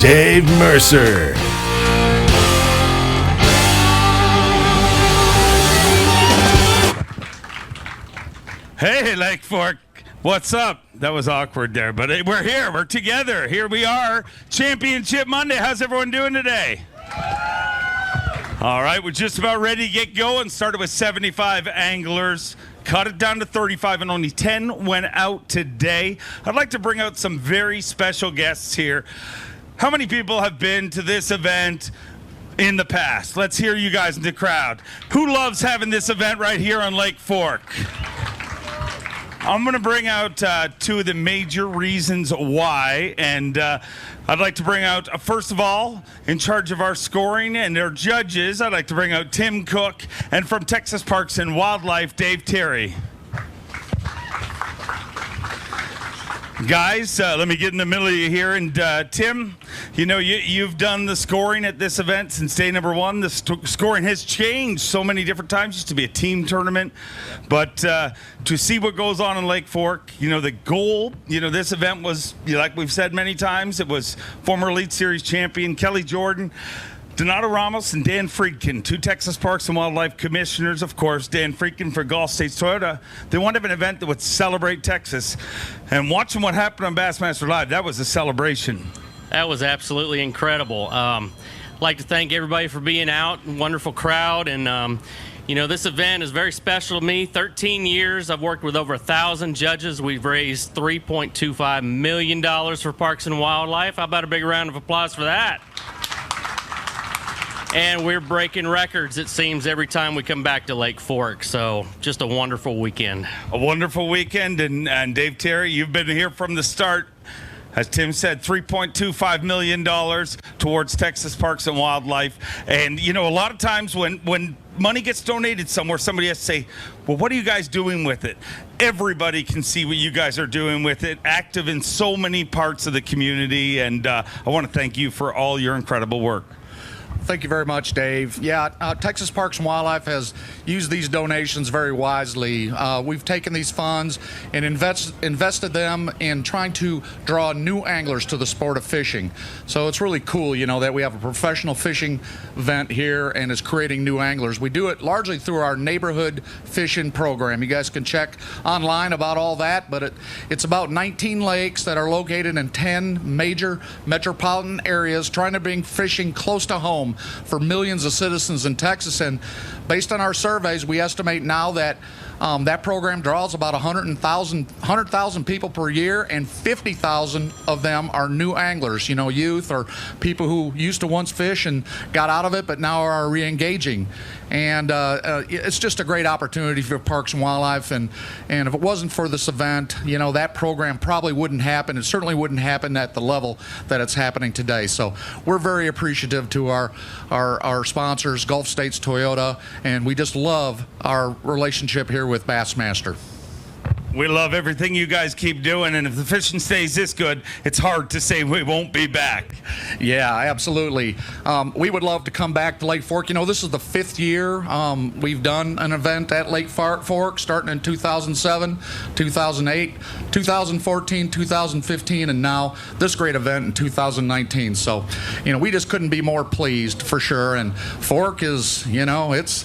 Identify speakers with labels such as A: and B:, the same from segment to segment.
A: Dave Mercer.
B: Hey, Lake Fork. What's up? That was awkward there, but we're here. We're together. Here we are. Championship Monday. How's everyone doing today? All right, we're just about ready to get going. Started with 75 anglers. Cut it down to 35, and only 10 went out today. I'd like to bring out some very special guests here. How many people have been to this event in the past? Let's hear you guys in the crowd. Who loves having this event right here on Lake Fork? I'm going to bring out two of the major reasons why, and I'd like to bring out, first of all, in charge of our scoring and our judges, I'd like to bring out Tim Cook, and from Texas Parks and Wildlife, Dave Terry. Guys, let me get in the middle of you here. And Tim, you know, you've done the scoring at this event since day number one. The scoring has changed so many different times. It used to be a team tournament. But to see what goes on in Lake Fork, you know, the goal, you know, this event was, like we've said many times, it was former Elite Series champion Kelly Jordan, Donato Ramos, and Dan Friedkin, two Texas Parks and Wildlife commissioners, of course. Dan Friedkin for Gulf States Toyota. They wanted to have an event that would celebrate Texas. And watching what happened on Bassmaster Live, that was a celebration.
C: That was absolutely incredible. I'd like to thank everybody for being out. Wonderful crowd. And, you know, this event is very special to me. 13 years. I've worked with over 1,000 judges. We've raised $3.25 million for Parks and Wildlife. How about a big round of applause for that? And we're breaking records, it seems, every time we come back to Lake Fork. So just a wonderful weekend.
B: A wonderful weekend. And Dave Terry, you've been here from the start. As Tim said, $3.25 million towards Texas Parks and Wildlife. And, you know, a lot of times when money gets donated somewhere, somebody has to say, well, what are you guys doing with it? Everybody can see what you guys are doing with it, active in so many parts of the community. And I want to thank you for all your incredible work.
D: Thank you very much, Dave. Yeah, Texas Parks and Wildlife has used these donations very wisely. We've taken these funds and invested them in trying to draw new anglers to the sport of fishing. So it's really cool, you know, that we have a professional fishing event here and it's creating new anglers. We do it largely through our neighborhood fishing program. You guys can check online about all that, but it's about 19 lakes that are located in 10 major metropolitan areas, trying to bring fishing close to home for millions of citizens in Texas. And based on our surveys, we estimate now that that program draws about 100,000 people per year, and 50,000 of them are new anglers, you know, youth or people who used to once fish and got out of it but now are re-engaging. And it's just a great opportunity for Parks and Wildlife. And if it wasn't for this event, you know, that program probably wouldn't happen. It certainly wouldn't happen at the level that it's happening today. So we're very appreciative to our sponsors, Gulf States Toyota, and we just love our relationship here with Bassmaster.
B: We love everything you guys keep doing, and if the fishing stays this good, it's hard to say we won't be back.
D: Yeah, absolutely. We would love to come back to Lake Fork. You know, this is the 5th year we've done an event at Lake Fork, starting in 2007, 2008, 2014, 2015, and now this great event in 2019. So, you know, we just couldn't be more pleased for sure. And Fork is, you know, it's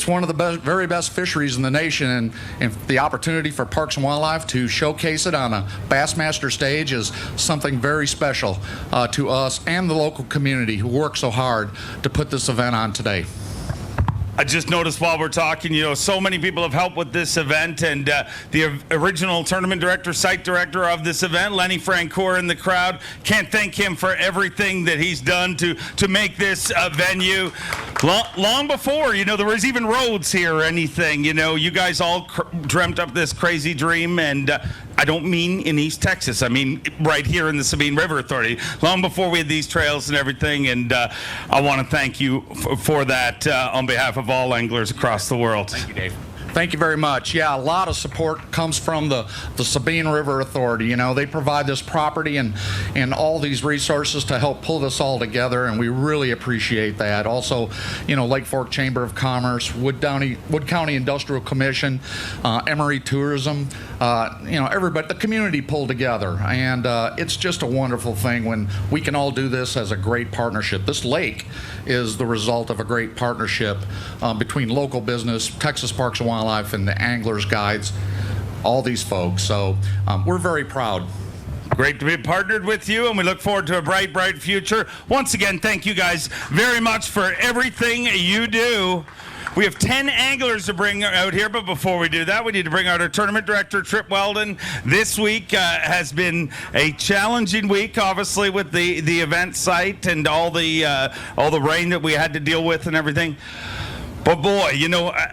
D: one of the very best fisheries in the nation, and the opportunity for Parks and Wildlife to showcase it on a Bassmaster stage is something very special to us and the local community who work so hard to put this event on today.
B: I just noticed while we're talking, you know, so many people have helped with this event, and the original tournament director, site director of this event, Lenny Francoeur, in the crowd. Can't thank him for everything that he's done to make this venue. Long before, you know, there was even roads here or anything. You know, you guys all dreamt up this crazy dream, and I don't mean in East Texas. I mean right here in the Sabine River Authority, long before we had these trails and everything. And I want to thank you for that on behalf of all anglers across the world.
C: Thank you, Dave.
D: Thank you very much. Yeah, a lot of support comes from the Sabine River Authority. You know, they provide this property and all these resources to help pull this all together, and we really appreciate that. Also, you know, Lake Fork Chamber of Commerce, Wood County Industrial Commission, Emory Tourism, everybody, the community pulled together. And it's just a wonderful thing when we can all do this as a great partnership. This lake is the result of a great partnership between local business, Texas Parks and Wildlife, and the anglers, guides, all these folks. So we're very proud.
B: Great to be partnered with you, and we look forward to a bright, bright future. Once again, thank you guys very much for everything you do. We have 10 anglers to bring out here, but before we do that, we need to bring out our tournament director, Trip Weldon. This week has been a challenging week, obviously, with the event site and all the rain that we had to deal with and everything. But boy,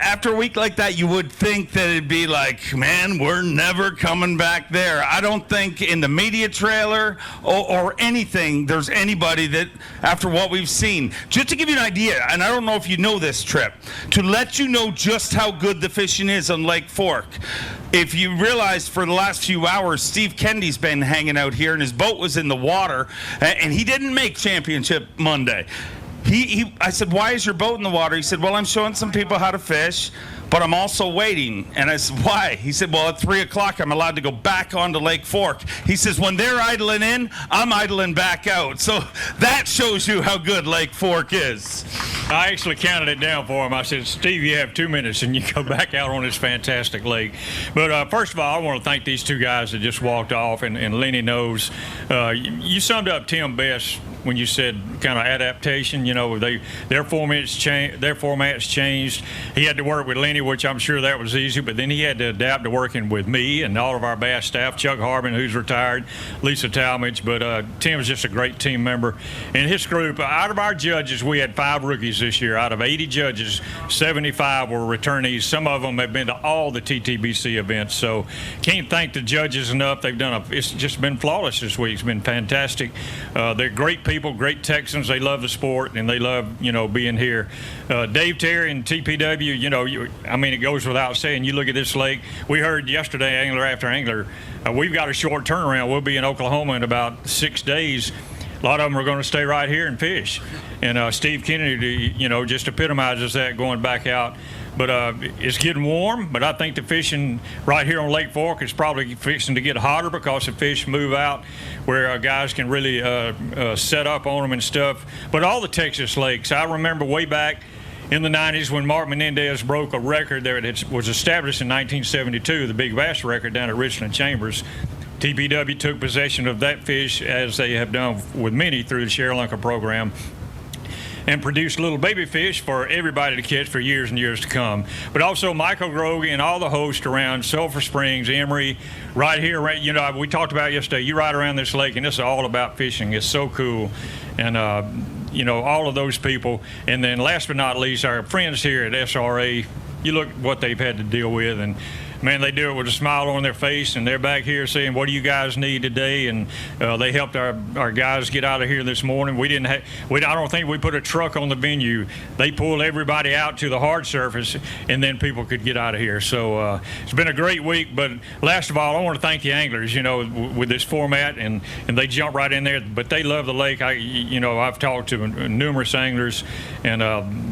B: after a week like that, you would think that it'd be like, man, we're never coming back there. I don't think in the media trailer or anything there's anybody that, after what we've seen, just to give you an idea, and I don't know if you know this, Trip, to let you know just how good the fishing is on Lake Fork. If you realize for the last few hours, Steve Kennedy's been hanging out here and his boat was in the water, and he didn't make Championship Monday. I said, why is your boat in the water? He said, well, I'm showing some people how to fish, but I'm also waiting. And I said, why? He said, well, at 3 o'clock, I'm allowed to go back onto Lake Fork. He says, when they're idling in, I'm idling back out. So that shows you how good Lake Fork is.
A: I actually counted it down for him. I said, Steve, you have 2 minutes and you go back out on this fantastic lake. But first of all, I want to thank these two guys that just walked off, and Lenny knows. You summed up Tim best when you said kind of adaptation. Their format's changed. He had to work with Lenny, which I'm sure that was easy, but then he had to adapt to working with me and all of our Bass staff, Chuck Harbin, who's retired, Lisa Talmadge, but Tim's just a great team member. And his group, out of our judges, we had 5 rookies this year. Out of 80 judges, 75 were returnees. Some of them have been to all the TTBC events, so can't thank the judges enough. It's just been flawless this week. It's been fantastic. They're great people, great Texans. They love the sport, and they love, being here. Dave Terry and TPW, it goes without saying. You look at this lake. We heard yesterday, angler after angler, we've got a short turnaround. We'll be in Oklahoma in about 6 days. A lot of them are going to stay right here and fish. And Steve Kennedy, just epitomizes that going back out. But it's getting warm, but I think the fishing right here on Lake Fork is probably fixing to get hotter because the fish move out where guys can really set up on them and stuff. But all the Texas lakes, I remember way back in the 90s when Mark Menendez broke a record there that was established in 1972, the Big Bass record down at Richland Chambers. TPW took possession of that fish, as they have done with many through the Sherlunker program, and produced little baby fish for everybody to catch for years and years to come. But also Michael Groge and all the hosts around Sulphur Springs, Emory, right here, we talked about yesterday, you ride around this lake and it's all about fishing. It's so cool. And all of those people. And then last but not least, our friends here at SRA, you look what they've had to deal with, and man, they do it with a smile on their face, and they're back here saying, what do you guys need today? And they helped our guys get out of here this morning. I don't think we put a truck on the venue. They pulled everybody out to the hard surface, and then people could get out of here. So it's been a great week. But last of all, I want to thank the anglers, with this format, and they jump right in there. But they love the lake. I've talked to numerous anglers, and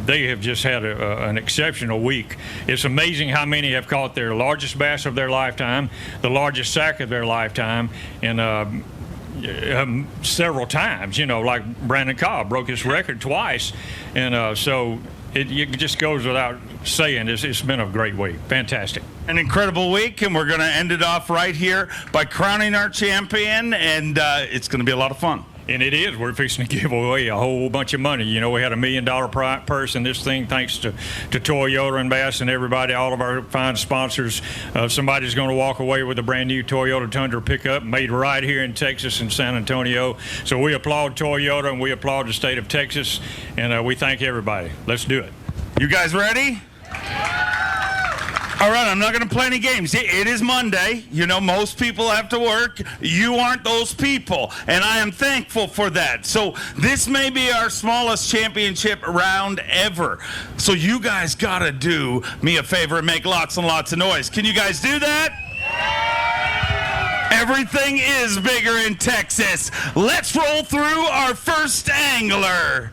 A: they have just had an exceptional week. It's amazing how many have caught their largest bass of their lifetime, the largest sack of their lifetime, and several times, like Brandon Cobb broke his record twice. And so it just goes without saying, it's been a great week. Fantastic.
B: An incredible week, and we're going to end it off right here by crowning our champion, and it's going to be a lot of fun.
A: And it is. We're fixing to give away a whole bunch of money. We had $1 million purse in this thing, thanks to Toyota and B.A.S.S and everybody, all of our fine sponsors. Somebody's going to walk away with a brand new Toyota Tundra pickup made right here in Texas in San Antonio. So we applaud Toyota and we applaud the state of Texas, and we thank everybody. Let's do it.
B: You guys ready? All right, I'm not going to play any games. It is Monday. Most people have to work. You aren't those people, and I am thankful for that. So this may be our smallest championship round ever. So you guys got to do me a favor and make lots and lots of noise. Can you guys do that? Everything is bigger in Texas. Let's roll through our first angler.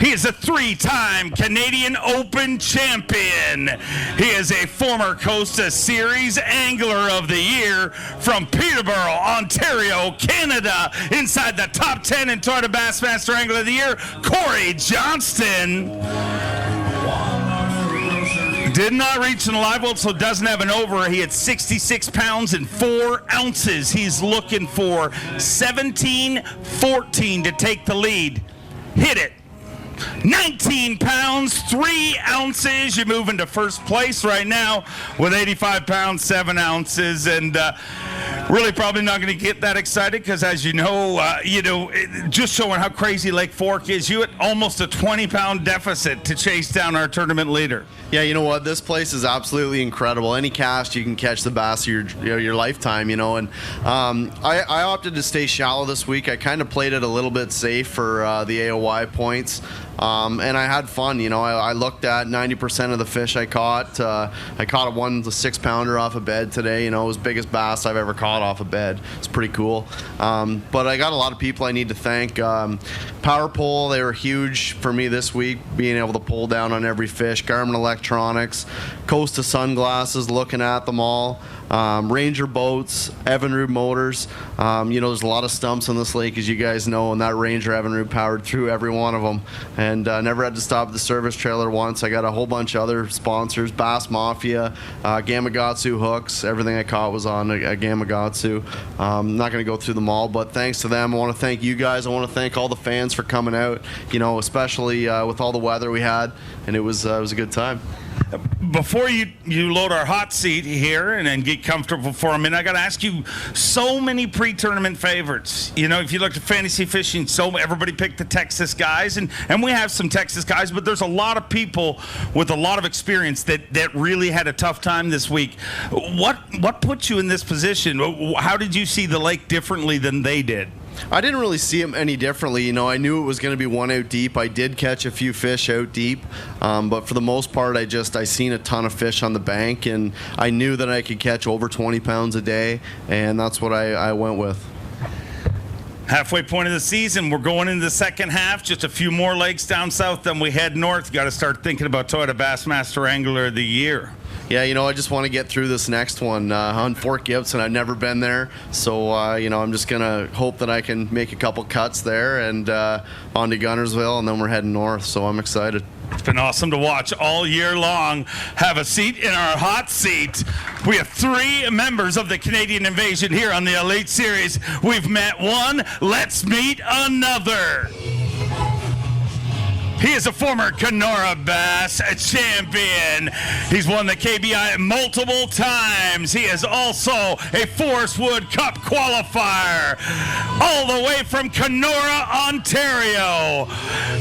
B: He is a 3-time Canadian Open champion. He is a former Costa Series Angler of the Year from Peterborough, Ontario, Canada. Inside the top 10 in Toyota Bassmaster Angler of the Year, Cory Johnston. Did not reach an live well, so doesn't have an over. He had 66 pounds and 4 ounces. He's looking for 17-14 to take the lead. Hit it. 19 pounds, 3 ounces. You move into first place right now with 85 pounds, 7 ounces. And really probably not going to get that excited because, as you know, just showing how crazy Lake Fork is, you at almost a 20-pound deficit to chase down our tournament leader.
E: Yeah, you know what? This place is absolutely incredible. Any cast, you can catch the bass of your lifetime, and I opted to stay shallow this week. I kind of played it a little bit safe for the AOY points. And I had fun, I looked at 90% of the fish I caught. I caught a 6-pounder off a bed today, it was the biggest bass I've ever caught off a bed. It's pretty cool. But I got a lot of people I need to thank. Power Pole, they were huge for me this week, being able to pull down on every fish. Garmin Electronics, Costa Sunglasses, looking at them all. Ranger Boats, Evinrude Motors. There's a lot of stumps on this lake, as you guys know, and that Ranger Evinrude powered through every one of them. And never had to stop at the service trailer once. I got a whole bunch of other sponsors, Bass Mafia, Gamakatsu hooks. Everything I caught was on a Gamakatsu. I'm not going to go through them all, but thanks to them. I want to thank you guys. I want to thank all the fans for coming out, especially with all the weather we had, and it was a good time.
B: Before you load our hot seat here and get comfortable for a minute, I got to ask you, so many pre-tournament favorites. If you look at fantasy fishing, everybody picked the Texas guys, and we have some Texas guys, but there's a lot of people with a lot of experience that really had a tough time this week. What put you in this position? How did you see the lake differently than they did?
E: I didn't really see them any differently. I knew it was going to be one out deep. I did catch a few fish out deep, but for the most part, I seen a ton of fish on the bank, and I knew that I could catch over 20 pounds a day, and that's what I went with.
B: Halfway point of the season, we're going into the second half. Just a few more lakes down south, then we head north. Got to start thinking about Toyota Bassmaster Angler of the Year.
E: Yeah, I just want to get through this next one on Fort Gibson. I've never been there, so I'm just gonna hope that I can make a couple cuts there and on to Gunnersville, and then we're heading north. So I'm excited.
B: It's been awesome to watch all year long. Have a seat in our hot seat. We have 3 members of the Canadian Invasion here on the Elite Series. We've met one. Let's meet another. He is a former Kenora Bass champion. He's won the KBI multiple times. He is also a Forest Wood Cup qualifier. All the way from Kenora, Ontario.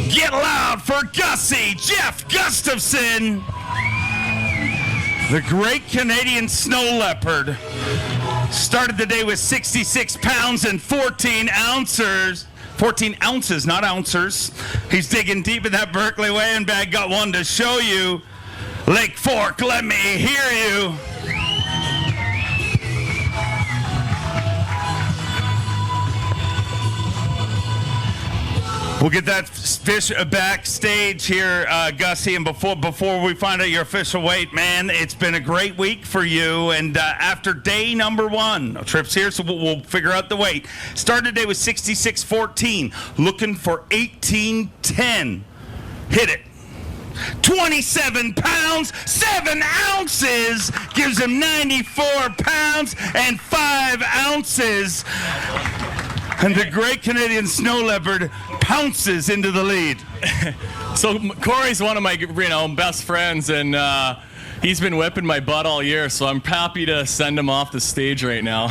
B: Get loud for Gussie, Jeff Gustafson. The great Canadian snow leopard. Started the day with 66 pounds and 14 ounces. 14 ounces, not ounces. He's digging deep in that Berkeley weighing bag. Got one to show you. Lake Fork, let me hear you. We'll get that fish backstage here, Gussie, and before we find out your official weight, man, it's been a great week for you. And after day number 1, no trips here, so we'll figure out the weight. Started today with 66.14, looking for 18.10. Hit it. 27 pounds, 7 ounces, gives him 94 pounds and 5 ounces. And the great Canadian snow leopard pounces into the lead.
F: So Cory's one of my best friends, and he's been whipping my butt all year, so I'm happy to send him off the stage right now.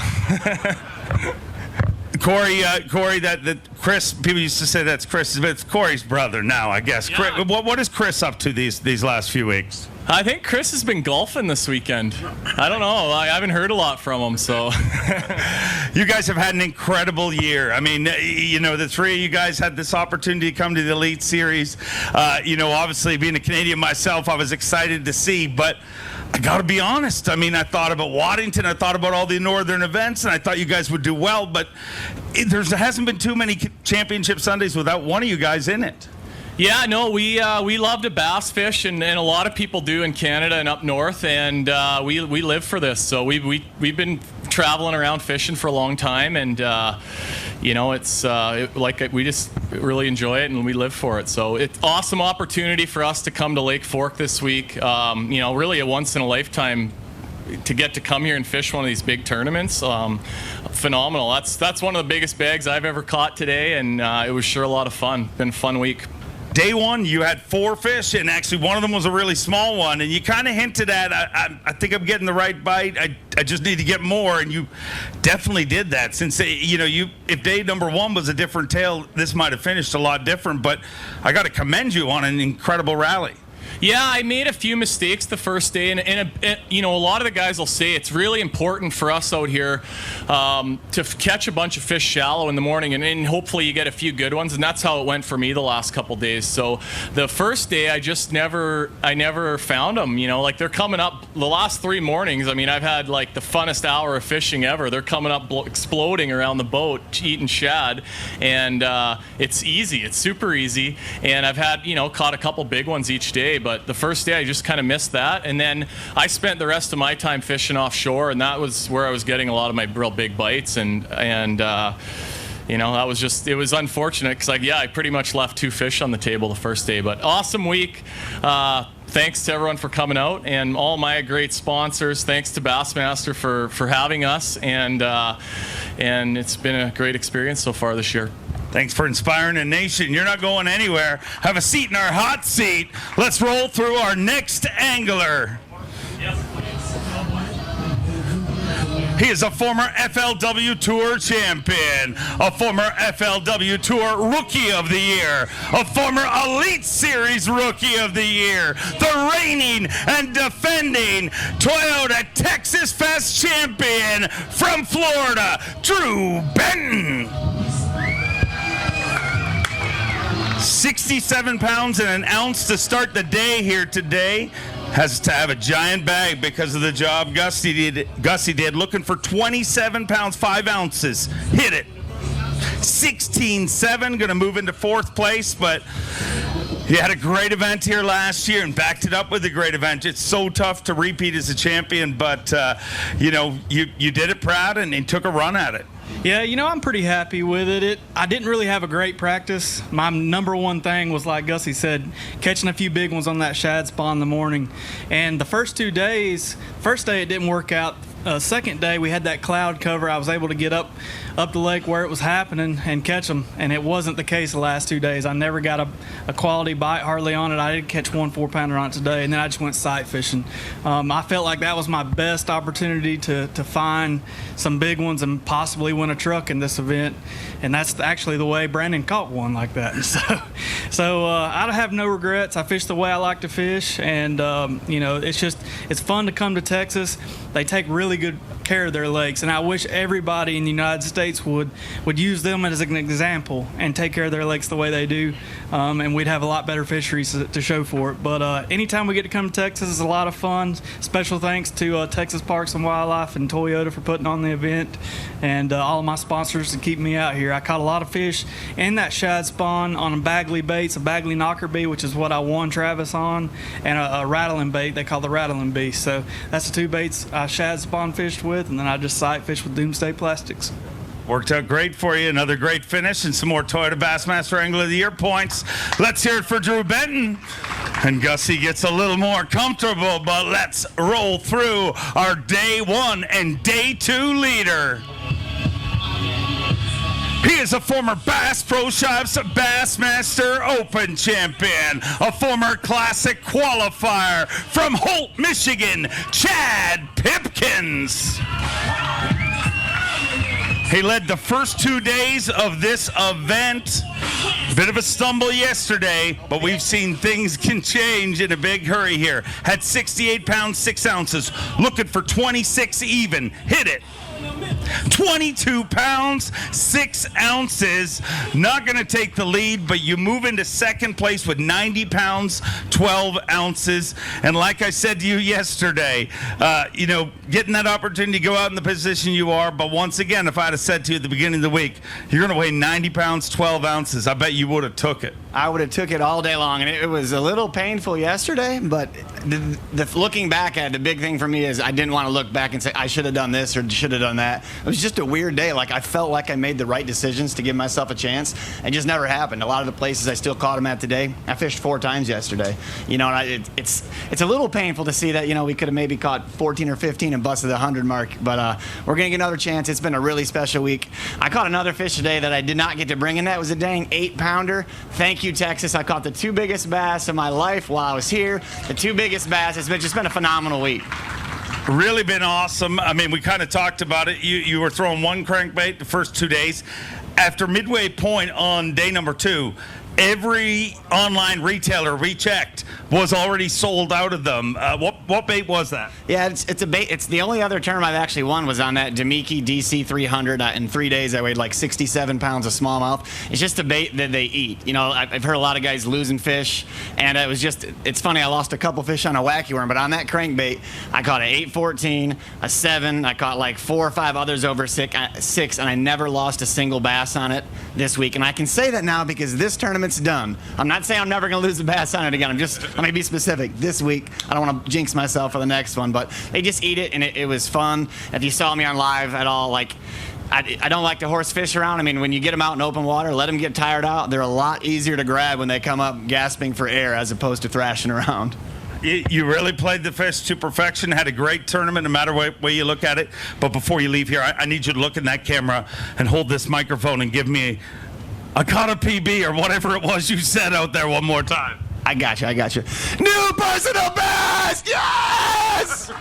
B: Cory, that Chris, people used to say that's Chris, but it's Cory's brother now, I guess.
F: Yeah.
B: Chris, what is Chris up to these last few weeks?
F: I think Chris has been golfing this weekend. I don't know. I haven't heard a lot from him, so.
B: You guys have had an incredible year. I mean, the 3 of you guys had this opportunity to come to the Elite Series. Obviously, being a Canadian myself, I was excited to see, but I got to be honest. I mean, I thought about Waddington. I thought about all the northern events, and I thought you guys would do well, but there hasn't been too many championship Sundays without one of you guys in it.
F: Yeah, no, we love to bass fish, and a lot of people do in Canada and up north, and we live for this. So we've been traveling around fishing for a long time, and it's we just really enjoy it and we live for it. So it's awesome opportunity for us to come to Lake Fork this week. Really a once in a lifetime to get to come here and fish one of these big tournaments. Phenomenal. That's one of the biggest bags I've ever caught today, and it was sure a lot of fun. Been a fun week.
B: Day one, you had 4 fish, and actually one of them was a really small one, and you kind of hinted at, I think I'm getting the right bite. I just need to get more, and you definitely did that. Since, if day number 1 was a different tail, this might have finished a lot different, but I got to commend you on an incredible rally.
F: Yeah, I made a few mistakes the first day, and a lot of the guys will say it's really important for us out here to catch a bunch of fish shallow in the morning, and hopefully you get a few good ones, and that's how it went for me the last couple days. So the first day, I never found them. They're coming up the last 3 mornings. I mean, I've had like the funnest hour of fishing ever. They're coming up exploding around the boat, eating shad, and it's easy. It's super easy, and I've had caught a couple big ones each day. But the first day I just kind of missed that, and then I spent the rest of my time fishing offshore, and that was where I was getting a lot of my real big bites, and that was just, it was unfortunate because I pretty much left 2 fish on the table the first day. But awesome week. Thanks to everyone for coming out, and all my great sponsors. Thanks to Bassmaster for having us, and it's been a great experience so far this year.
B: Thanks for inspiring a nation. You're not going anywhere. Have a seat in our hot seat. Let's roll through our next angler. He is a former FLW Tour champion, a former FLW Tour Rookie of the Year, a former Elite Series Rookie of the Year, the reigning and defending Toyota Texas Fest champion from Florida, Drew Benton. 67 pounds and an ounce to start the day here today. Has to have a giant bag because of the job Gussie did. Looking for 27 pounds, 5 ounces. Hit it. 16-7, going to move into 4th place, but he had a great event here last year and backed it up with a great event. It's so tough to repeat as a champion, but, you did it proud and took a run at it.
G: Yeah, I'm pretty happy with it. I didn't really have a great practice. My number one thing was, like Gussie said, catching a few big ones on that shad spawn in the morning. And the first 2 days, first day it didn't work out. Second day we had that cloud cover. I was able to get up the lake where it was happening and catch them, and it wasn't the case the last 2 days. I never got a quality bite hardly on it. I did catch 1 4-pounder on it today, and then I just went sight fishing. I felt like that was my best opportunity to find some big ones and possibly win a truck in this event, and that's actually the way Brandon caught one like that. So I have no regrets. I fished the way I like to fish, and it's fun to come to Texas. They take really good care of their lakes, and I wish everybody in the United States would use them as an example and take care of their lakes the way they do, and we'd have a lot better fisheries to show for it. But anytime we get to come to Texas, it's a lot of fun. Special thanks to Texas Parks and Wildlife and Toyota for putting on the event, and all of my sponsors to keep me out here. I caught a lot of fish in that shad spawn on a Bagley baits, a Bagley knocker bait, which is what I won Travis on, and a rattling bait they call the rattling beast. So that's the 2 baits I shad spawn fished with, and then I just sight fished with Doomsday Plastics.
B: Worked out great for you. Another great finish and some more Toyota Bassmaster Angler of the Year points. Let's hear it for Drew Benton. And Gussie gets a little more comfortable, but let's roll through our day 1 and day 2 leader. He is a former Bass Pro Shops Bassmaster Open champion, a former Classic qualifier from Holt, Michigan, Chad Pipkins. He led the first 2 days of this event. Bit of a stumble yesterday, but we've seen things can change in a big hurry here. Had 68 pounds, 6 ounces, looking for 26 even. Hit it. 22 pounds, 6 ounces. Not going to take the lead, but you move into second place with 90 pounds, 12 ounces. And like I said to you yesterday, getting that opportunity to go out in the position you are. But once again, if I'd have said to you at the beginning of the week, you're going to weigh 90 pounds, 12 ounces, I bet you would have took it.
H: I would have took it all day long, and it was a little painful yesterday, but the looking back at it, the big thing for me is I didn't want to look back and say I should have done this or should have done that. It was just a weird day. Like, I felt like I made the right decisions to give myself a chance. It just never happened. A lot of the places I still caught them at today, I fished 4 times yesterday. And it's a little painful to see that, we could have maybe caught 14 or 15 and busted the 100 mark, but we're going to get another chance. It's been a really special week. I caught another fish today that I did not get to bring in. That was a dang 8-pounder. Thank you, Texas. I caught the 2 biggest bass of my life while I was here. The 2 biggest bass. It's just been a phenomenal week.
B: Really been awesome. I mean, we kind of talked about it. You were throwing 1 crankbait the first 2 days. After midway point on day number 2, every online retailer we checked was already sold out of them. What bait was that?
H: Yeah, it's a bait. It's the only other term I've actually won was on that Demiki DC 300. In 3 days, I weighed like 67 pounds of smallmouth. It's just a bait that they eat. I've heard a lot of guys losing fish, and it's funny, I lost a couple fish on a wacky worm, but on that crankbait, I caught an 814, a 7. I caught like 4 or 5 others over 6, and I never lost a single bass on it this week. And I can say that now because this tournament's done. I'm not saying I'm never going to lose a bass on it again. Let me be specific. This week, I don't want to jinx myself for the next one, but they just eat it, and it was fun. If you saw me on live at all, I don't like to horse fish around. I mean, when you get them out in open water, let them get tired out. They're a lot easier to grab when they come up gasping for air as opposed to thrashing around.
B: You really played the fish to perfection, had a great tournament no matter what way you look at it. But before you leave here, I need you to look in that camera and hold this microphone and give me I caught a PB or whatever it was you said out there one more time.
H: I got you. New personal best! Yes!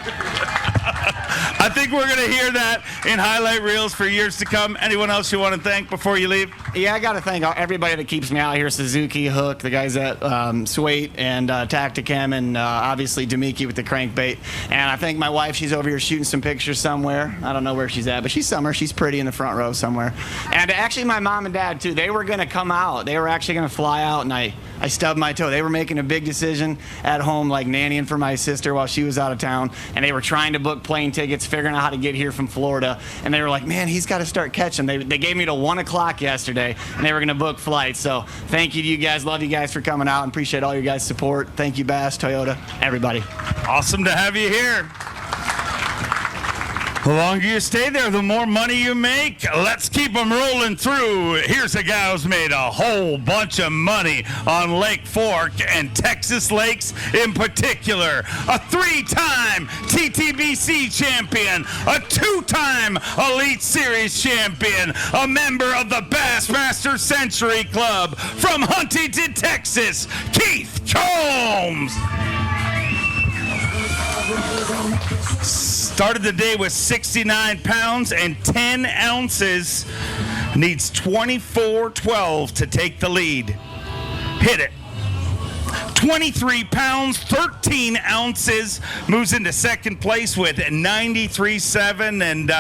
B: I think we're going to hear that in highlight reels for years to come. Anyone else you want to thank before you leave?
H: Yeah, I got to thank everybody that keeps me out here. Suzuki, Hook, the guys at Swait and Tacticam, and obviously Demiki with the crankbait. And I thank my wife. She's over here shooting some pictures somewhere. I don't know where she's at, but she's somewhere. She's pretty in the front row somewhere. And actually my mom and dad, too, they were going to come out. They were actually going to fly out, and I stubbed my toe. They were making a big decision at home, like nannying for my sister while she was out of town, and they were trying to book plane tickets, figuring out how to get here from Florida, and they were like, man, he's got to start catching. They gave me till 1 o'clock yesterday, and they were going to book flights. So thank you to you guys. Love you guys for coming out and appreciate all your guys' support. Thank you, B.A.S., Toyota, everybody.
B: Awesome to have you here. The longer you stay there, the more money you make. Let's keep them rolling through. Here's a guy who's made a whole bunch of money on Lake Fork and Texas lakes in particular. A 3-time TTBC champion, a 2-time Elite Series champion, a member of the Bassmaster Century Club from Huntington, Texas, Keith Combs. Started the day with 69 pounds and 10 ounces. Needs 24-12 to take the lead. Hit it. 23 pounds, 13 ounces. Moves into second place with 93.7. And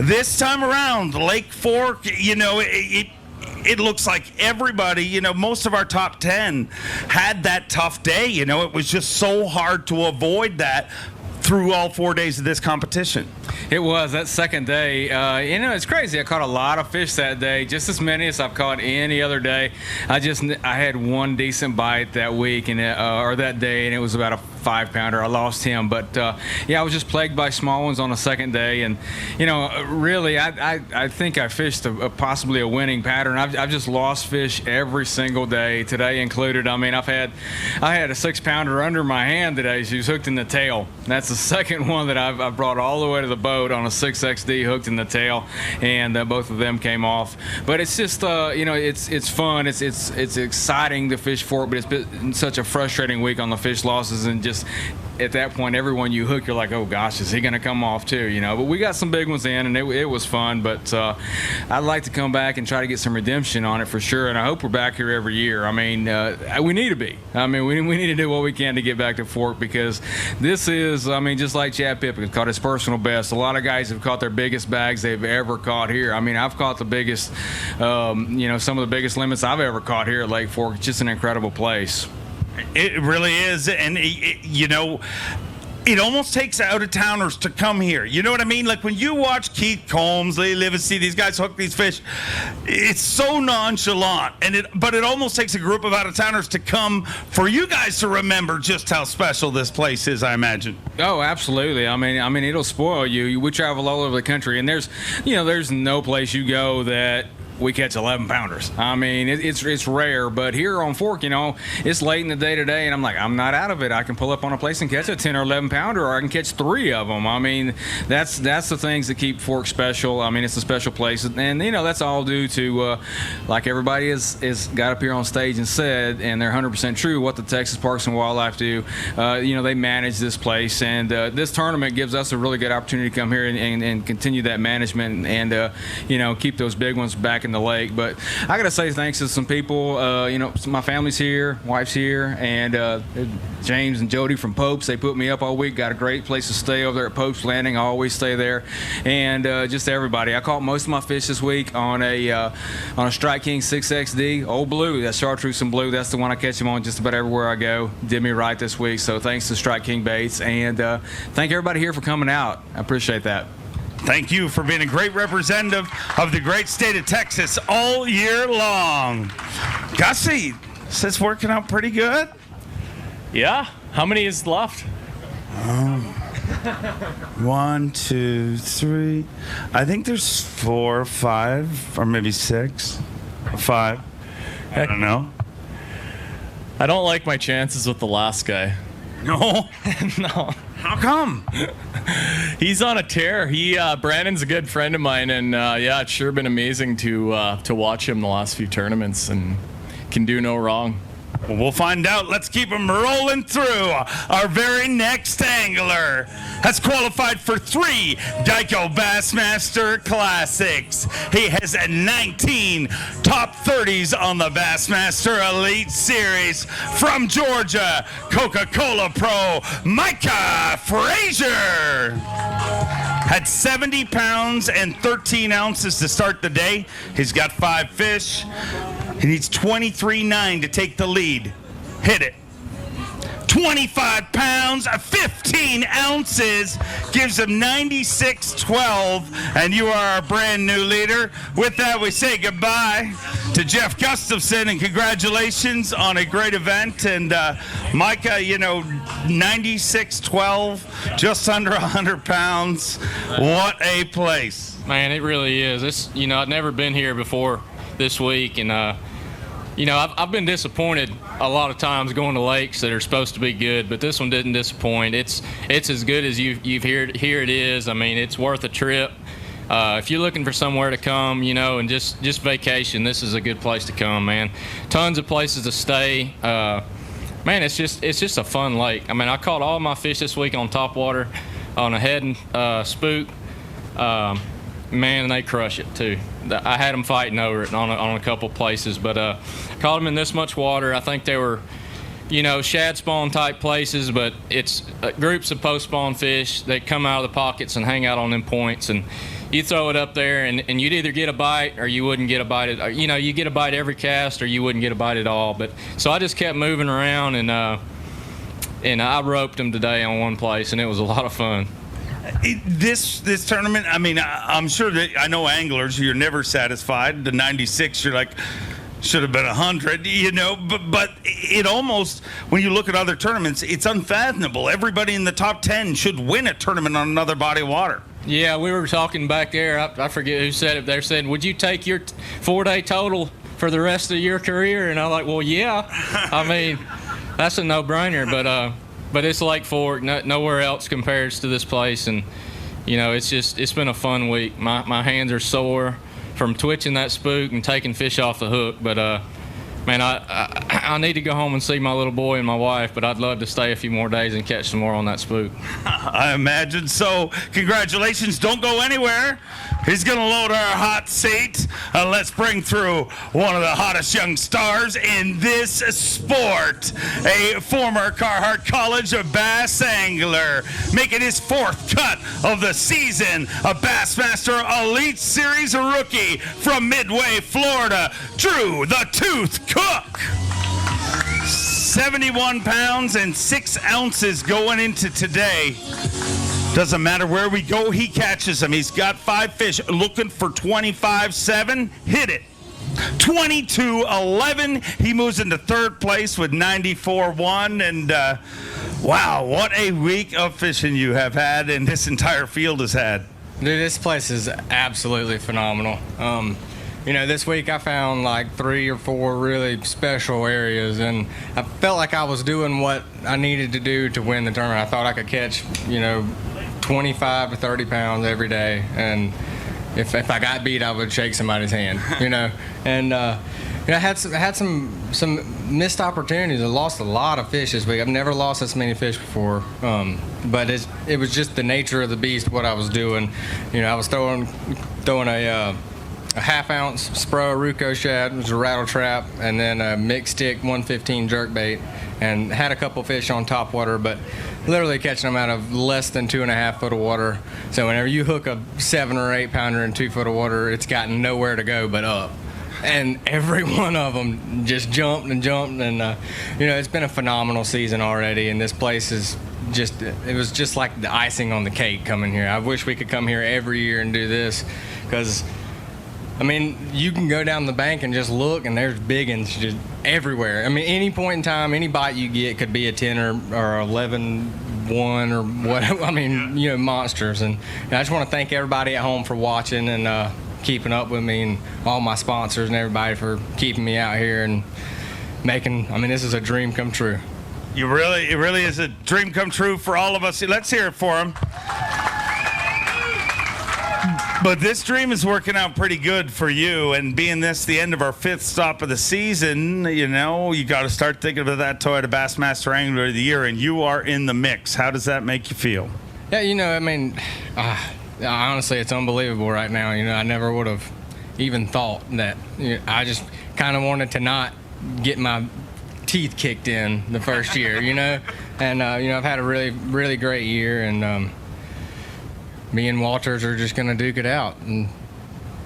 B: this time around, Lake Fork, it looks like everybody, most of our top 10 had that tough day. It was just so hard to avoid that through all 4 days of this competition.
I: It was that second day. It's crazy. I caught a lot of fish that day, just as many as I've caught any other day. I had one decent bite that week or that day, and it was about a 5-pounder. I lost him, but I was just plagued by small ones on the second day, and really, I think I fished possibly a winning pattern. I've just lost fish every single day, today included. I mean, I had a 6-pounder under my hand today. She was hooked in the tail. That's the second one that I've brought all the way to the boat on a 6XD hooked in the tail, and both of them came off. But it's just it's fun. It's exciting to fish for it, but it's been such a frustrating week on the fish losses, and just at that point, everyone you hook, you're like, oh gosh, is he going to come off too? You know, but we got some big ones in, and it was fun. But I'd like to come back and try to get some redemption on it for sure. And I hope we're back here every year. I mean, we need to be. I mean, we need to do what we can to get back to Fork, because this is, I mean, just like Chad Pipkins caught his personal best. A lot of guys have caught their biggest bags they've ever caught here. I mean, I've caught the biggest, you know, some of the biggest limits I've ever caught here at Lake Fork. It's just an incredible place.
B: It really is, and you know, it almost takes out-of-towners to come here. You know what I mean? Like when you watch Keith Combs, Lee Livesey, these guys hook these fish, it's so nonchalant, but it almost takes a group of out-of-towners to come for you guys to remember just how special this place is, I imagine.
I: Oh, absolutely. I mean, it'll spoil you. We travel all over the country, and there's no place you go that we catch 11-pounders. I mean, it's rare, but here on Fork, you know, it's late in the day today, and I'm like, I'm not out of it. I can pull up on a place and catch a 10 or 11-pounder, or I can catch 3 of them. I mean, that's the things that keep Fork special. I mean, it's a special place, and you know, that's all due to, like everybody is got up here on stage and said, and they're 100% true, what the Texas Parks and Wildlife do. You know, they manage this place, and this tournament gives us a really good opportunity to come here and continue that management, and you know, keep those big ones back in the lake. But I gotta say thanks to some people, you know, my family's here, wife's here, and James and Jody from Pope's, they put me up all week, got a great place to stay over there at Pope's Landing. I always stay there, and just everybody. I caught most of my fish this week on a Strike King 6XD, old blue, that's chartreuse and blue. That's the one I catch them on just about everywhere I go. Did me right this week, so thanks to Strike King Baits, and thank everybody here for coming out. I appreciate that.
B: Thank you for being a great representative of the great state of Texas all year long. Gussie, is this working out pretty good?
F: Yeah. How many is left?
B: 1, 2, 3. I think there's 4 or 5, or maybe 6 or 5. I don't know.
F: I don't like my chances with the last guy.
B: No?
F: No.
B: How come?
F: He's on a tear. Brandon's a good friend of mine, and yeah, it's sure been amazing to watch him the last few tournaments, and can do no wrong.
B: Well, we'll find out. Let's keep him rolling through. Our very next angler has qualified for 3 Geico Bassmaster Classics. He has 19 top 30s on the Bassmaster Elite Series. From Georgia, Coca-Cola Pro, Micah Frazier. Had 70 pounds and 13 ounces to start the day. He's got 5 fish. He needs 23.9 to take the lead. Hit it. 25 pounds, 15 ounces, gives him 96.12, and you are our brand new leader. With that, we say goodbye to Jeff Gustafson, and congratulations on a great event. And Micah, you know, 96.12, just under 100 pounds. What a place.
C: Man, it really is. It's, you know, I've never been here before this week, and you know, I've been disappointed a lot of times going to lakes that are supposed to be good, but this one didn't disappoint. It's as good as you've here it is. I mean, it's worth a trip. If you're looking for somewhere to come, you know, and just vacation, this is a good place to come, man. Tons of places to stay. Man, it's just a fun lake. I mean, I caught all my fish this week on topwater, on a head and spook. Man, they crush it too. I had them fighting over it on a couple places, but caught them in this much water. I think they were, you know, shad spawn type places, but it's groups of post spawn fish that come out of the pockets and hang out on them points, and you throw it up there, and you'd either get a bite or you wouldn't get a bite. You know, you get a bite every cast or you wouldn't get a bite at all. But so I just kept moving around, and I roped them today on one place, and it was a lot of fun.
B: This tournament, I mean, I'm sure that I know anglers, you're never satisfied. The 96, you're like, should have been 100, you know, but it almost, when you look at other tournaments, it's unfathomable. Everybody in the top 10 should win a tournament on another body of water.
C: Yeah, we were talking back there. I forget who said it. They said, would you take your 4-day total for the rest of your career? And I'm like, well, yeah. I mean, that's a no-brainer, but it's Lake Fork. Nowhere else compares to this place, and you know, it's been a fun week. My hands are sore from twitching that spook and taking fish off the hook, but
J: Man, I need to go home and see my little boy and my wife, but I'd love to stay a few more days and catch some more on that spook.
B: I imagine so. Congratulations. Don't go anywhere. He's going to load our hot seat. Let's bring through one of the hottest young stars in this sport, a former Carhartt College bass angler, making his 4th cut of the season, a Bassmaster Elite Series rookie from Midway, Florida, Drew the Tooth Cook. 71 pounds and 6 ounces going into today. Doesn't matter where we go, he catches them. He's got 5 fish, looking for 25.7. Hit it. 22.11. He moves into 3rd place with 94.1. And wow, what a week of fishing you have had, and this entire field has had.
J: Dude, this place is absolutely phenomenal. This week I found like 3 or 4 really special areas, and I felt like I was doing what I needed to do to win the tournament. I thought I could catch, 25 to 30 pounds every day, and if I got beat, I would shake somebody's hand, And I had some missed opportunities. I lost a lot of fish this week. I've never lost this many fish before, but it was just the nature of the beast, what I was doing. I was throwing a half-ounce Spro Ruco shad, it was a rattle trap, and then a mixed stick 115 jerkbait, and had a couple fish on top water, but literally catching them out of less than 2.5 foot of water. So whenever you hook a 7 or 8 pounder in 2 foot of water, it's got nowhere to go but up. And every one of them just jumped, and it's been a phenomenal season already, and this place is it was just like the icing on the cake coming here. I wish we could come here every year and do this, because you can go down the bank and just look, and there's big ones just everywhere. Any point in time, any bite you get could be a 10 or 11-1 or what. Monsters. And I just want to thank everybody at home for watching and keeping up with me, and all my sponsors and everybody for keeping me out here and making. This is a dream come true.
B: It really is a dream come true for all of us. Let's hear it for him. But this dream is working out pretty good for you, and being this the end of our 5th stop of the season, you got to start thinking about that Toyota Bassmaster Angler of the Year, and you are in the mix. How does that make you feel?
J: Yeah, honestly, it's unbelievable right now. I never would have even thought that. I just kind of wanted to not get my teeth kicked in the first year, and I've had a really, really great year, and me and Walters are just going to duke it out, and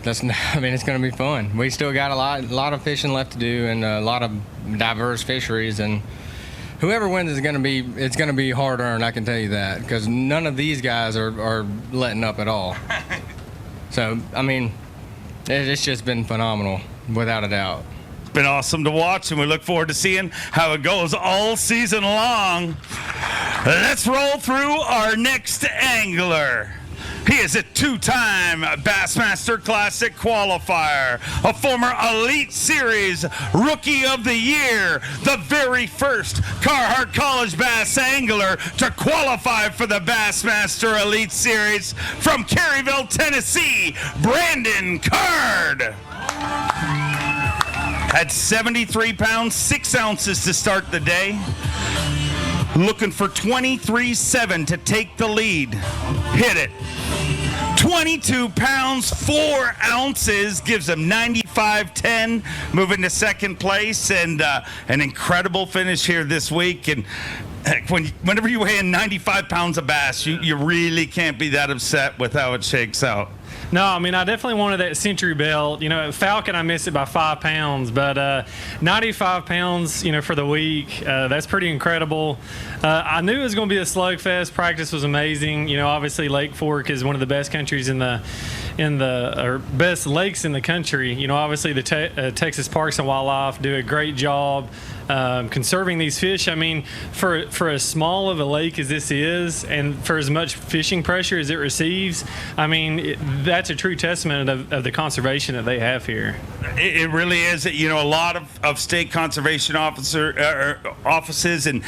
J: it's going to be fun. We still got a lot of fishing left to do, and a lot of diverse fisheries, and whoever wins it's going to be hard earned. I can tell you that, because none of these guys are letting up at all. So it's just been phenomenal, without a doubt.
B: It's been awesome to watch, and we look forward to seeing how it goes all season long. Let's roll through our next angler. He is a 2-time Bassmaster Classic qualifier, a former Elite Series Rookie of the Year, the very first Carhartt College bass angler to qualify for the Bassmaster Elite Series, from Caryville, Tennessee, Brandon Card. At 73 pounds, 6 ounces to start the day. Looking for 23.7 to take the lead. Hit it. 22 pounds, 4 ounces, gives him 95.10, moving to 2nd place, and an incredible finish here this week. And whenever you weigh in 95 pounds of bass, you really can't be that upset with how it shakes out.
K: No, I definitely wanted that Century Belt. Falcon, I missed it by 5 pounds, but 95 pounds, for the week, that's pretty incredible. I knew it was going to be a slugfest. Practice was amazing. Obviously Lake Fork is one of the best countries or best lakes in the country. Obviously the Texas Parks and Wildlife do a great job conserving these fish. I mean, for as small of a lake as this is, and for as much fishing pressure as it receives, I mean, that's a true testament of the conservation that they have here.
B: It really is. You know, a lot of state conservation offices and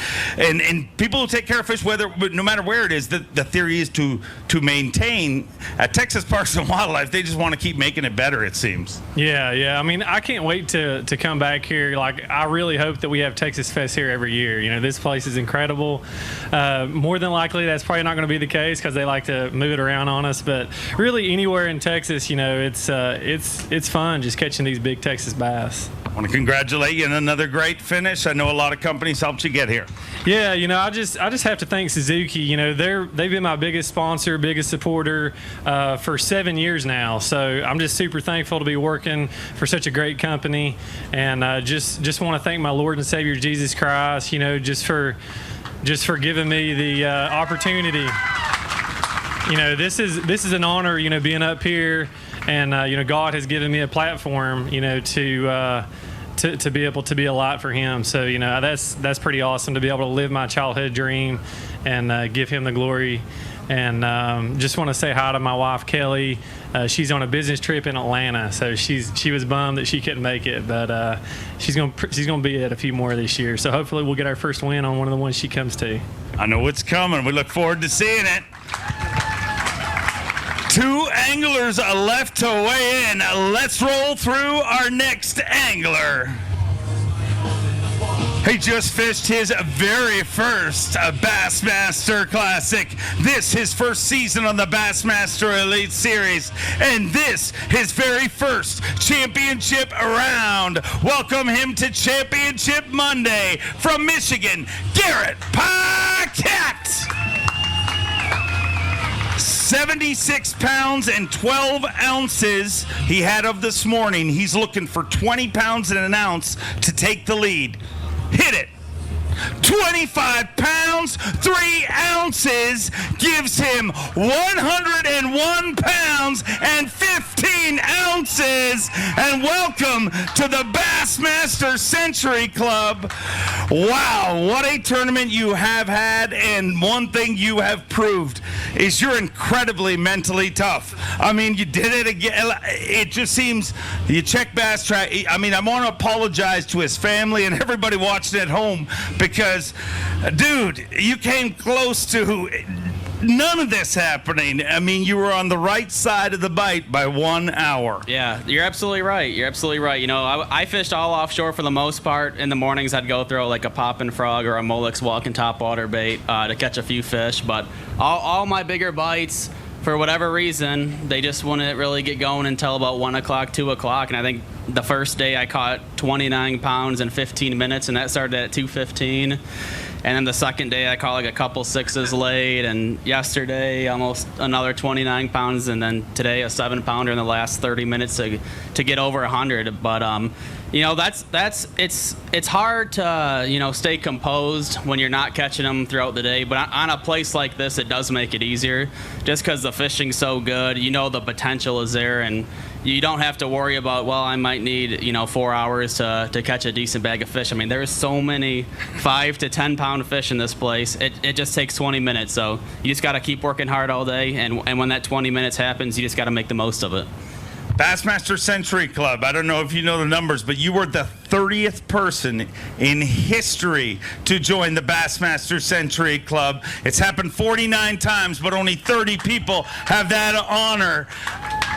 B: people who take care of fish, no matter where it is, the theory is to maintain. At Texas Parks and Wildlife, they just want to keep making it better, it seems.
K: Yeah. I mean, I can't wait to come back here. Like, I really hope that we have Texas Fest here every year. You know, this place is incredible. More than likely, that's probably not going to be the case because they like to move it around on us. But really, anywhere in Texas, you know, it's fun just catching these big Texas bass.
B: I want to congratulate you on another great finish. I know a lot of companies helped you get here.
K: Yeah, you know, I just have to thank Suzuki. You know, they've been my biggest sponsor, biggest supporter for 7 years now. So I'm just super thankful to be working for such a great company, and just want to thank my Lord and Savior Jesus Christ. You know, just for giving me the opportunity. You know, this is an honor. You know, being up here, and you know, God has given me a platform. You know, to be able to be a light for Him. So, you know, that's pretty awesome to be able to live my childhood dream and give Him the glory. And just want to say hi to my wife Kelly. She's on a business trip in Atlanta, so she was bummed that she couldn't make it, but she's gonna be at a few more this year. So hopefully we'll get our first win on one of the ones she comes to.
B: I know it's coming. We look forward to seeing it. 2 anglers left to weigh in. Let's roll through our next angler. He just fished his very first Bassmaster Classic. This his first season on the Bassmaster Elite Series. And this his very first championship round. Welcome him to Championship Monday from Michigan, Garrett Paquette. 76 pounds and 12 ounces he had of this morning. He's looking for 20 pounds and an ounce to take the lead. Hit it. 25 pounds, 3 ounces gives him 101 pounds and 15 ounces. And welcome to the Bassmaster Century Club. Wow, what a tournament you have had, and one thing you have proved is you're incredibly mentally tough. I mean, you did it again. It just seems, you check Bass Track. I mean, I want to apologize to his family and everybody watching at home because, dude, you came close to none of this happening. I mean, you were on the right side of the bite by 1 hour.
C: Yeah, you're absolutely right. You know, I fished all offshore for the most part. In the mornings, I'd go throw like a poppin' frog or a Molex walking topwater bait to catch a few fish. But all my bigger bites, for whatever reason, they just wouldn't really get going until about 1 o'clock, 2 o'clock. And I think the first day I caught 29 pounds in 15 minutes, and that started at 2:15. And then the second day, I caught like a couple 6s late. And yesterday, almost another 29 pounds. And then today, a 7-pounder in the last 30 minutes to get over 100. But, you know, it's hard to, you know, stay composed when you're not catching them throughout the day. But on a place like this, it does make it easier. Just because the fishing's so good, you know the potential is there. And you don't have to worry about, well, I might need, you know, 4 hours to catch a decent bag of fish. I mean, there's so many 5 to 10 pound fish in this place. It just takes 20 minutes. So you just got to keep working hard all day. And when that 20 minutes happens, you just got to make the most of it.
B: Bassmaster Century Club, I don't know if you know the numbers, but you were the 30th person in history to join the Bassmaster Century Club. It's happened 49 times, but only 30 people have that honor.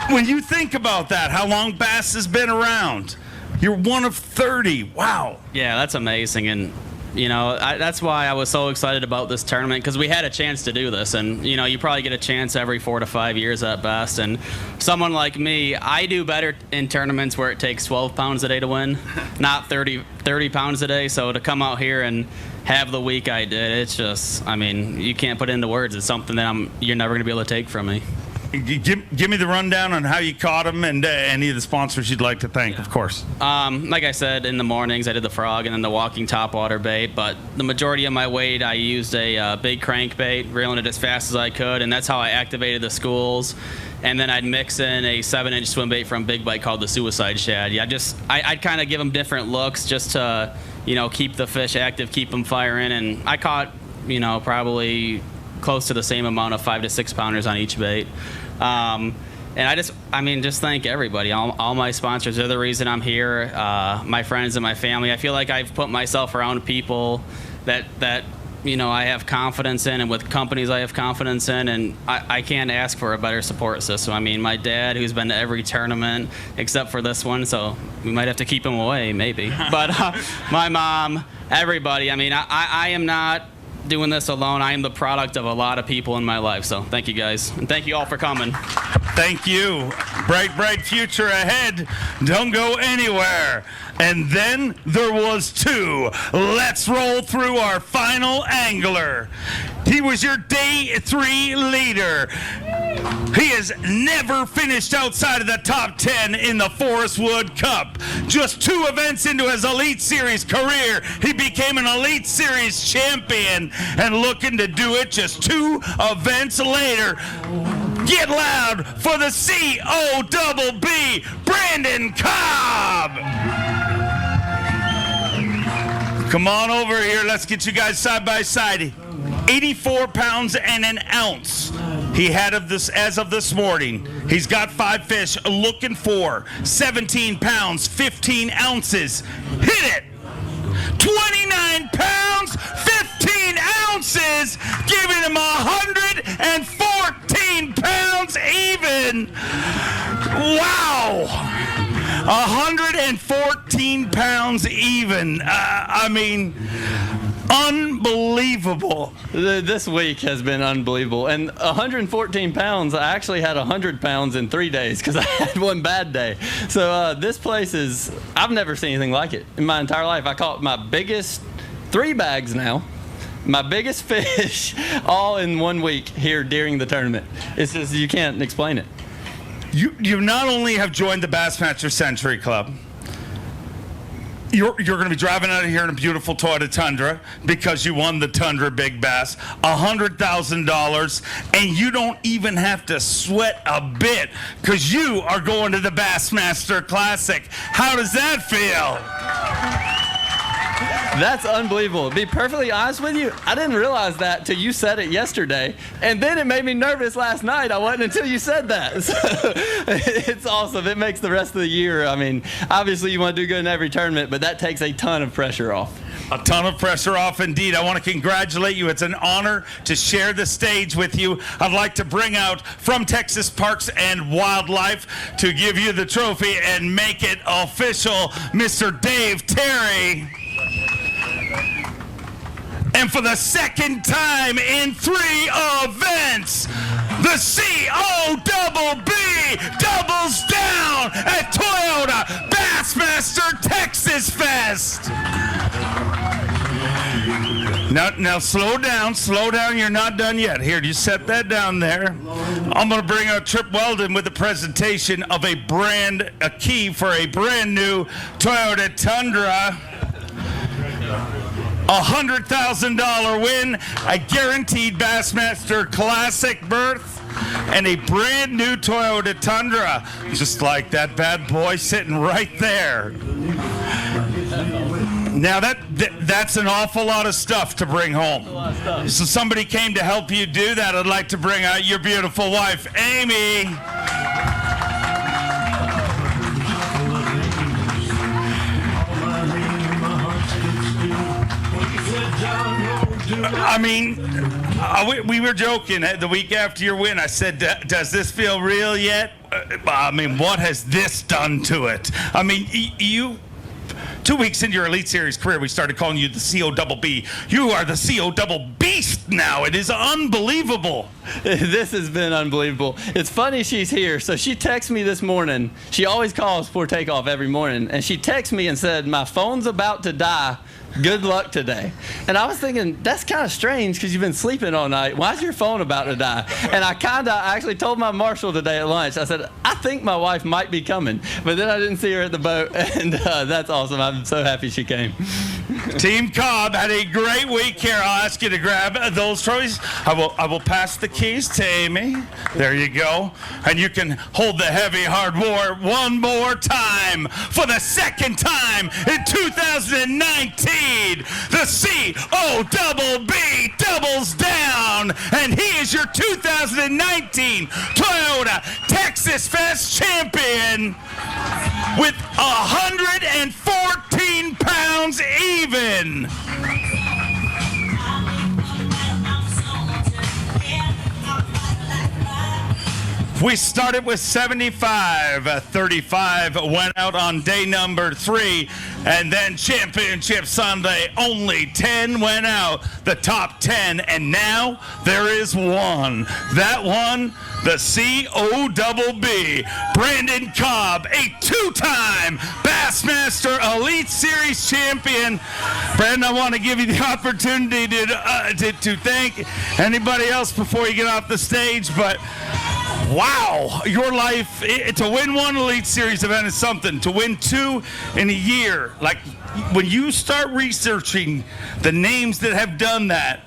B: When you think about that, how long Bass has been around, you're one of 30. Wow.
C: Yeah, that's amazing. And, you know, that's why I was so excited about this tournament, because we had a chance to do this. And, you know, you probably get a chance every 4 to 5 years at best. And someone like me, I do better in tournaments where it takes 12 pounds a day to win, not 30 pounds a day. So to come out here and have the week I did, it's just, I mean, you can't put it into words. It's something that you're never going to be able to take from me.
B: Give me the rundown on how you caught them and any of the sponsors you'd like to thank, of course.
C: Like I said, in the mornings I did the frog and then the walking topwater bait, but the majority of my weight I used a big crankbait, reeling it as fast as I could, and that's how I activated the schools. And then I'd mix in a 7-inch swim bait from Big Bite called the Suicide Shad. Yeah, I'd kind of give them different looks just to,
L: keep the fish active, keep them firing. And I caught, probably close to the same amount of 5 to 6 pounders on each bait. And just thank everybody. All my sponsors are the reason I'm here. My friends and my family. I feel like I've put myself around people that I have confidence in, and with companies I have confidence in, and I can't ask for a better support system. I mean, my dad, who's been to every tournament except for this one, so we might have to keep him away, maybe. But my mom, everybody. I mean, I am not doing this alone. I am the product of a lot of people in my life. So thank you guys, and thank you all for coming.
B: Thank you. Bright, bright future ahead. Don't go anywhere. And then there was 2. Let's roll through our final angler. He was your day 3 leader. He has never finished outside of the top 10 in the Forest Wood Cup. Just 2 events into his Elite Series career, he became an Elite Series champion, and looking to do it just 2 events later. Get loud for the C-O-double-B, Brandon Cobb. Come on over here. Let's get you guys side by side. 84 pounds and an ounce he had as of this morning. He's got 5 fish, looking for 17 pounds, 15 ounces. Hit it! 29 pounds, 15 ounces, giving him 114 pounds even. Wow! 114 pounds even. Unbelievable.
C: This week has been unbelievable. And 114 pounds, I actually had 100 pounds in 3 days because I had one bad day. So this place I've never seen anything like it in my entire life. I caught my biggest 3 bags now, my biggest fish, all in 1 week here during the tournament. It's just, you can't explain it.
B: You not only have joined the Bassmaster Century Club, you're going to be driving out of here in a beautiful Toyota Tundra because you won the Tundra Big Bass, $100,000, and you don't even have to sweat a bit because you are going to the Bassmaster Classic. How does that feel?
C: That's unbelievable. To be perfectly honest with you, I didn't realize that till you said it yesterday. And then it made me nervous last night. I wasn't until you said that. So it's awesome. It makes the rest of the year. I mean, obviously you want to do good in every tournament, but that takes a ton of pressure off.
B: A ton of pressure off indeed. I want to congratulate you. It's an honor to share the stage with you. I'd like to bring out from Texas Parks and Wildlife to give you the trophy and make it official, Mr. Dave Terry. And for the second time in 3 events, the C-O-double-B doubles down at Toyota Bassmaster Texas Fest. Now slow down. You're not done yet. Here, you set that down there. I'm going to bring out Trip Weldon with the presentation of a key for a brand new Toyota Tundra. $100,000 win, a guaranteed Bassmaster Classic berth, and a brand new Toyota Tundra, just like that bad boy sitting right there. Now that's an awful lot of stuff to bring home. So somebody came to help you do that. I'd like to bring out your beautiful wife, Amy. I mean, we were joking the week after your win. I said, does this feel real yet? I mean, what has this done to it? I mean, you 2 weeks into your Elite Series career, we started calling you the C-O-double-B. You are the C-O-double-Beast now. It is unbelievable.
C: This has been unbelievable. It's funny she's here. So she texted me this morning. She always calls before takeoff every morning. And she texted me and said, my phone's about to die. Good luck today. And I was thinking, that's kind of strange because you've been sleeping all night. Why's your phone about to die? And I actually told my marshal today at lunch, I said, I think my wife might be coming. But then I didn't see her at the boat, and that's awesome. I'm so happy she came.
B: Team Cobb had a great week here. I'll ask you to grab those trophies. I will pass the keys to Amy. There you go. And you can hold the heavy hard war one more time. For the second time in 2019, the COBB doubles down. And he is your 2019 Toyota Texas Fest champion with 114 pounds even. We started with 75, 35 went out on day number 3, and then Championship Sunday, only 10 went out, the top 10, and now there is one. That one, the COBB, Brandon Cobb, a 2-time Bassmaster Elite Series champion. Brandon, I want to give you the opportunity to thank anybody else before you get off the stage, but wow, your life, to win one Elite Series event is something. To win 2 in a year, like when you start researching the names that have done that,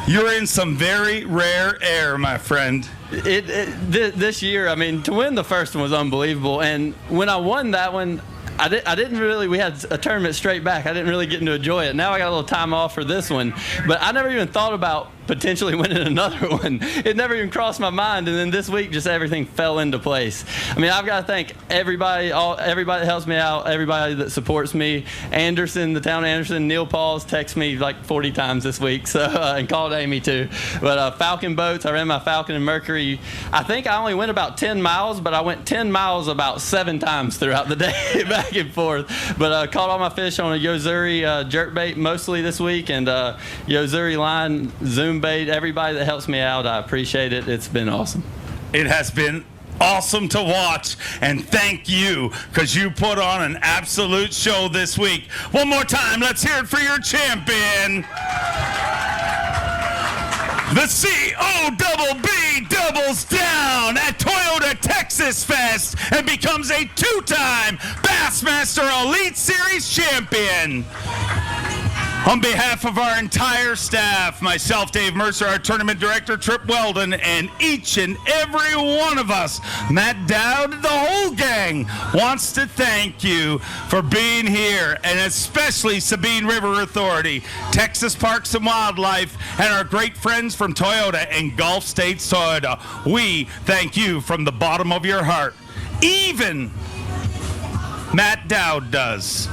B: you're in some very rare air, my friend.
M: This year, I mean, to win the first one was unbelievable. And when I won that one, I didn't really, we had a tournament straight back. I didn't really get to enjoy it. Now I got a little time off for this one. But I never even thought about potentially winning another one. It never even crossed my mind. And then this week, just everything fell into place. I mean, I've got to thank everybody that helps me out, everybody that supports me. Anderson, the town of Anderson, Neil Pauls texted me like 40 times this week, so and called Amy too. But Falcon Boats, I ran my Falcon and Mercury. I think I only went about 10 miles, but I went 10 miles about 7 times throughout the day, back and forth. But caught all my fish on a Yozuri jerkbait mostly this week, and Yozuri line, Zoom bait. Everybody that helps me out, I appreciate it. It's been awesome.
B: It has been awesome to watch, and thank you, because you put on an absolute show this week. One more time, let's hear it for your champion. The COBB doubles down at Toyota Texas Fest and becomes a 2-time Bassmaster Elite Series champion. On behalf of our entire staff, myself, Dave Mercer, our tournament director, Trip Weldon, and each and every one of us, Matt Dowd, the whole gang, wants to thank you for being here, and especially Sabine River Authority, Texas Parks and Wildlife, and our great friends from Toyota and Gulf States Toyota. We thank you from the bottom of your heart. Even Matt Dowd does.